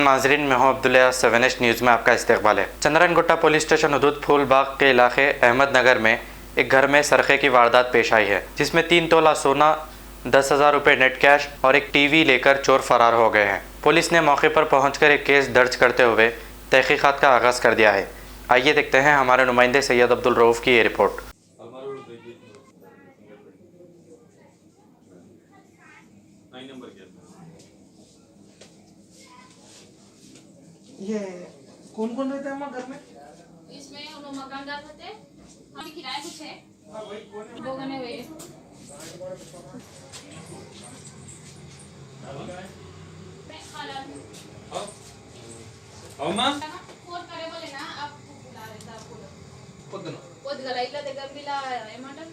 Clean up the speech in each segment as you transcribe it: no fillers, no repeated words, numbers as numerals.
नाजरीन, मैं हूँ अब्दुल्ला। 7H न्यूज़ में आपका इस्तकबाल है। चंद्रनगुट्टा पुलिस स्टेशन हदूद फूलबाग के इलाके अहमदनगर में एक घर में सरखे की वारदात पेश आई है, जिसमें 3 तोला सोना, 10,000 रुपये नेट कैश और एक टीवी लेकर चोर फरार हो गए हैं। पुलिस ने मौके पर पहुंचकर एक केस दर्ज करते हुए तहकीकात का आगाज़ कर दिया है। आइए देखते हैं हमारे नुमाइंदे सैयद अब्दुल रऊफ़ की ये रिपोर्ट। ये कौन कौन रहता है हमारे घर में? इसमें हम लोग मकानदार होते हैं, हमें किराया कुछ है, दो गने हुए फोन करे बोले ना, आपको बुला रहे थे, आपको पोद गला इला दे गंबिला एमंटन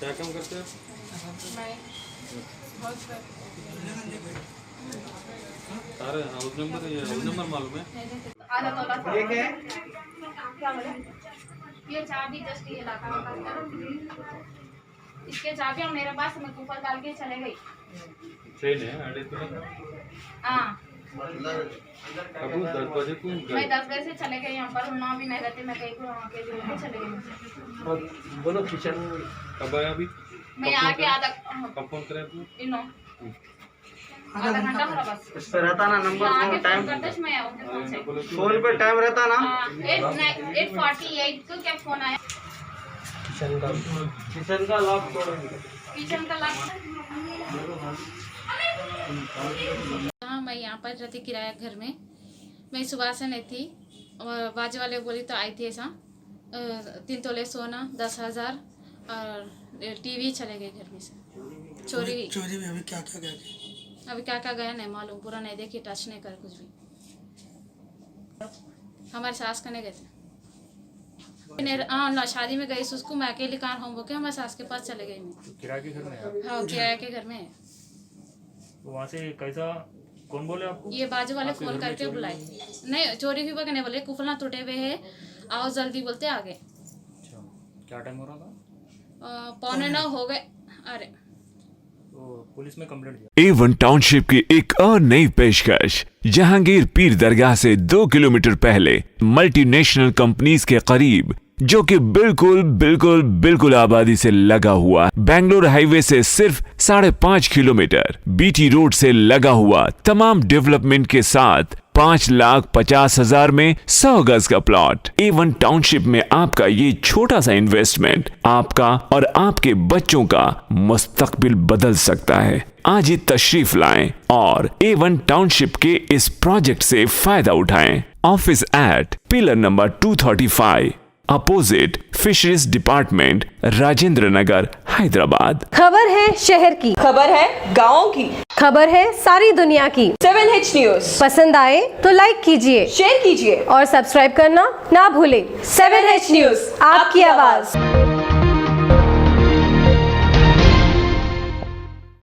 क्या काम करते हैं? सारे हाउस नंबर, ये हाउस नंबर मालूम है? आधा तोला था। ये क्या है? क्या बोले? ये चाबी जस्ट ये लाता है, इसके चाबियां मेरे पास, मैं ऊपर डाल के चले गई। ट्रेन है आड़े तो हाँ, अब 10 बजे को मैं 10 बजे से चले गई, यहाँ पर ना भी नहीं रहते, मैं कहीं को वहाँ के लिए चले गई। बोलो किचन कब आया अभी? मैं आके आधा कब फोन करे आपने? इनो आधा घंटा हो रहा बस। इस पे रहता ना नंबर, आके टाइम फोन करते मैं आऊँगी फोन से। फोन पे टाइम रहता ना। 8:48 को क्या फोन आया? किचन का लॉक तोड़ेंगे। किचन का लॉक। हाँ, मैं यहाँ पर रहती किराया घर में। मैं सुबह से नहीं थी और बाजू वाले बोली तो आई थी ऐसा 3 तोले सोना, 10,000 और टीवी चले गए घर में से। चोरी में अभी क्या क्या गया? अभी क्या क्या गया नहीं मालूम, पूरा नहीं देखी, टच नहीं कर कुछ भी। हमारे सास करने गए थे। हाँ, शादी में गई उसको मैं अकेले कहाँ हूँ बोके हमारे सास के पास चले गई। मैं किराए के घर में है? हाँ, किराए के घर में है। तो वहाँ से कैसा, कौन बोले आपको? ये बाजू वाले फोन करके बुलाए, नहीं चोरी हुई नहीं बोले, कुफला टूटे हुए है, आओ जल्दी बोलते आगे। अच्छा, क्या टाइम हो रहा था? 8:45 हो गए। अरे तो पुलिस में कंप्लेंट दिया। A1 टाउनशिप की एक और नई पेशकश। जहांगीर पीर दरगाह से 2 किलोमीटर पहले मल्टीनेशनल कंपनीज के करीब, जो कि बिल्कुल आबादी से लगा हुआ, बेंगलोर हाईवे से सिर्फ 5.5 किलोमीटर, बीटी रोड से लगा हुआ, तमाम डेवलपमेंट के साथ 5,50,000 में 100 गज का प्लॉट। A1 टाउनशिप में आपका ये छोटा सा इन्वेस्टमेंट आपका और आपके बच्चों का मुस्तकबिल बदल सकता है। आज ही तशरीफ लाएं और A1 टाउनशिप के इस प्रोजेक्ट से फायदा उठाएं। Office at pillar number 235 opposite fisheries department, Rajendra Nagar, Hyderabad. खबर है शहर की, खबर है गाँव की, खबर है सारी दुनिया की। 7H न्यूज़ पसंद आए तो लाइक कीजिए, शेयर कीजिए और सब्सक्राइब करना ना भूलें। 7H न्यूज़, आपकी आवाज।